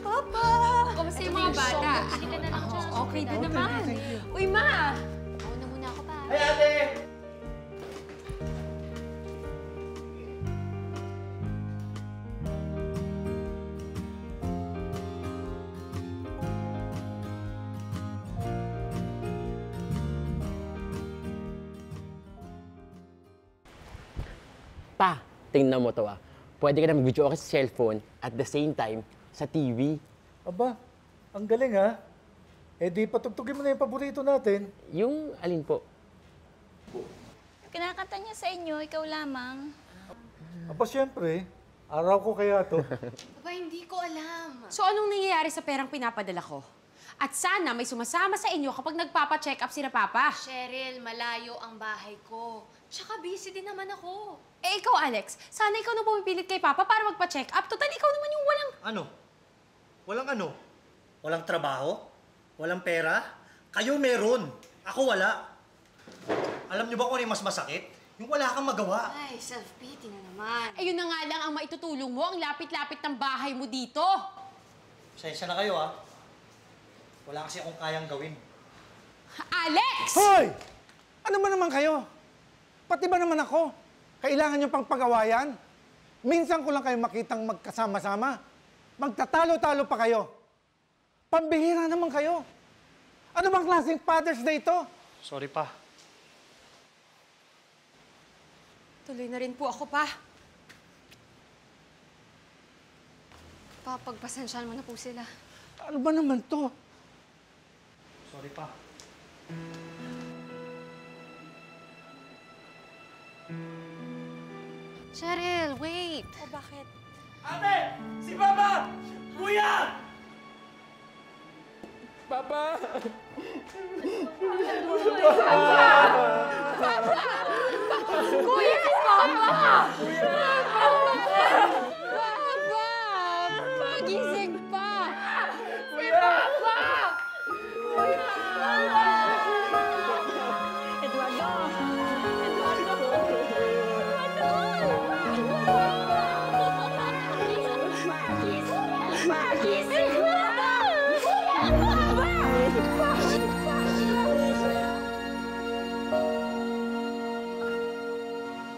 Papa! Kamusta yung mga bata? Hindi ka na lang dyan. Okay na naman. Uy, Ma! Mauna muna ako pa. Ay, ate! Pa, tingnan mo to ah. Pwede ka na mag-video okay sa cellphone at the same time sa TV. Aba, ang galing ha. Eh di patugtugin mo na yung paborito natin. Yung alin po? Kinakanta niya sa inyo, ikaw lamang. Aba, syempre. Araw ko kaya to. Aba, hindi ko alam. So anong nangyayari sa perang pinapadala ko? At sana may sumasama sa inyo kapag nagpapa-check up sila Papa. Cheryl, malayo ang bahay ko. Tsaka busy din naman ako. Eh ikaw, Alex, sana ikaw na pumipilit kay Papa para magpa-check up. Total, ikaw naman yung walang... Ano? Walang ano? Walang trabaho? Walang pera? Kayo meron. Ako wala. Alam niyo ba kung ano yung mas masakit? Yung wala kang magawa. Ay, self-pity na naman. Ayun na nga lang ang maitutulong mo, ang lapit-lapit ng bahay mo dito. Pasensya na kayo ha. Wala kasi akong kayang gawin. Alex! Hoy! Ano ba naman kayo? Pati ba naman ako? Kailangan nyo pang pagawayan? Minsan ko lang kayo makitang magkasama-sama. Magtatalo-talo pa kayo. Pambihira naman kayo. Ano bang klaseng Father's Day to? Sorry pa. Tuloy na rin po ako, Pa. Pa, pagpasensyahan mo na po sila. Ano ba naman to? Sorry pa. Cheryl, wait. O bakit? Ate! Si Papa! Kuya! Papa! Kuya! Papa! Papa! Pagising pa! Si Papa!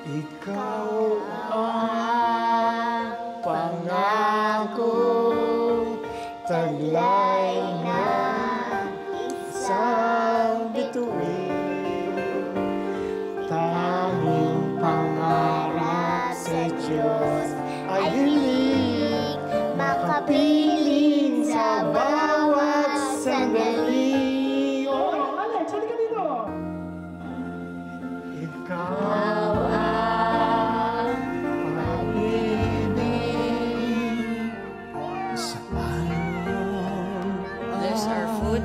Ikaw ang pangako, taglay na isang bituin. Tanging pangarap sa Diyos ay hiling makapiling sa bawat sandali. Oh, Alex, halika dito. Ikaw ang pag-ibig sa ayon. There's our food,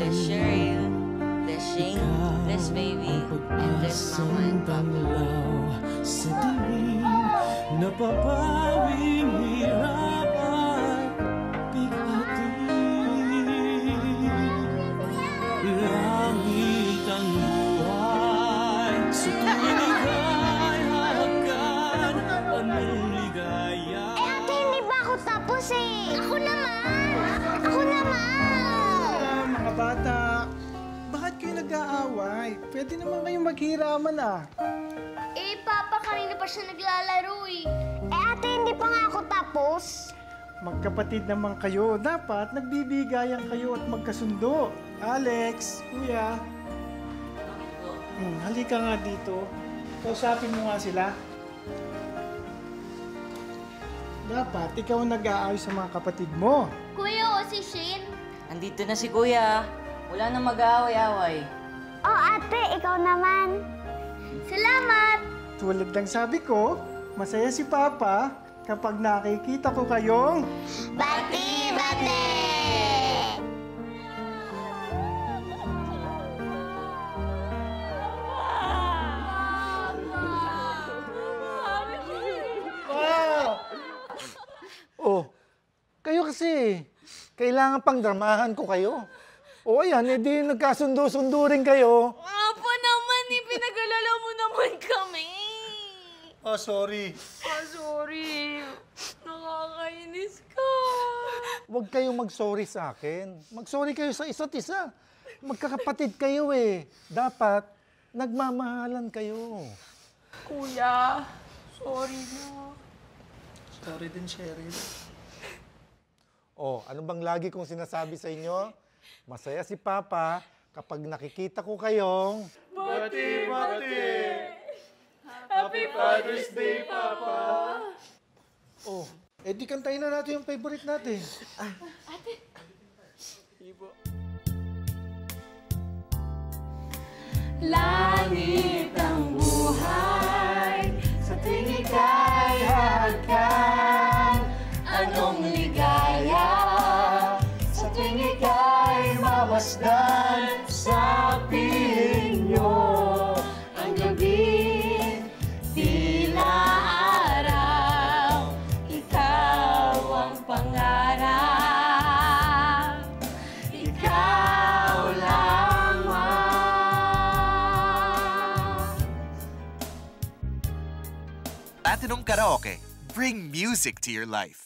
there's Cheryl, there's Shane, there's baby, and there's mama and papa. Sa dilim, napapawing hirap at bigati. Langit ang buhay, sa tuwing ika'y hahagan, anong ligaya. Eh, ate, hindi ba ako tapos eh? Ako naman! Ako naman! Mga bata, bakit kayo nag-aaway? Pwede naman kayong maghiraman ah. Eh, Papa, kanina pa siya naglalaro eh. Eh, ate, hindi pa nga ako tapos. Magkapatid naman kayo. Dapat nagbibigayan kayo at magkasundo. Alex, Kuya. Halika nga dito. Kausapin mo nga sila. Dapat ikaw ang nag-aayos sa mga kapatid mo. Kuya, o si Shane? Andito na si Kuya. Wala nang mag-aaway-away. Oh, ate, ikaw naman. Salamat! Tulad ng sabi ko, masaya si Papa kapag nakikita ko kayong... Bati-bati! Oh, kayo kasi, kailangan pang dramahan ko kayo. O yan, edi nagkasundo-sundo rin kayo. Apa naman eh, pinag-alala mo naman kami. Oh, sorry. Sorry. Nakakainis ka. Huwag kayong mag-sorry sa akin. Mag-sorry kayo sa isa't isa. Magkakapatid kayo eh. Dapat, nagmamahalan kayo. Kuya, sorry na. Sorry din, Cheryl. Oh, ano bang lagi kong sinasabi sa inyo? Masaya si Papa kapag nakikita ko kayong... Happy Father's Day, Papa! Oh, di kantayin na natin yung favorite natin. Langit ang buhay, sa tuwing ika'y hagkan. Anong ligaya, sa tuwing ika'y mamasdan. Sa piling nyo, ang gabi, tila araw. Ikaw ang pangarap, ikaw lamang. Platinum Karaoke. Bring music to your life.